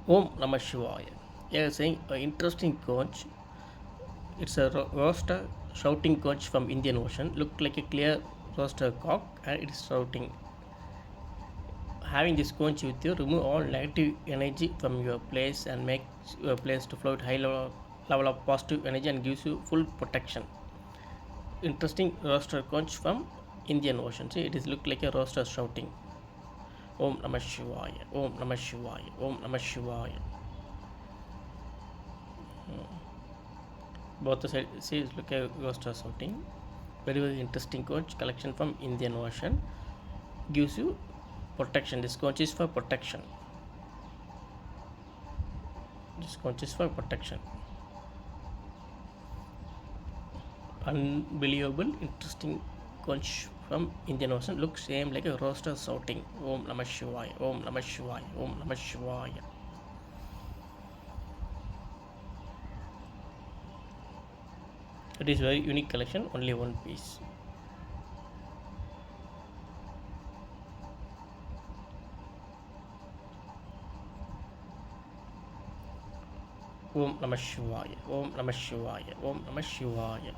Om Namah Shivaya. Yeah, saying an interesting conch. It's a rooster shouting conch from Indian Ocean. Look like a clear rooster cock and it's shouting. Having this conch with you, remove all negative energy from your place and make your place to float high level of positive energy and gives you full protection. Interesting rooster conch from Indian Ocean. See, it is look like a rooster shouting. Om Namah Shivaya. Om Namah Shivaya. Om Namah Shivaya. Both the sides see look at rooster shouting. Very very interesting conch collection from Indian Ocean. Gives you protection. This conch is for protection. This conch is for protection. Unbelievable interesting conch from Indian Ocean. Looks same like a rooster shouting. Om Namah Shivaya. Om Namah Shivaya. Om Namah Shivaya. It is very unique collection. Only one piece. Om Namah Shivaya. Om Namah Shivaya. Om Namah Shivaya.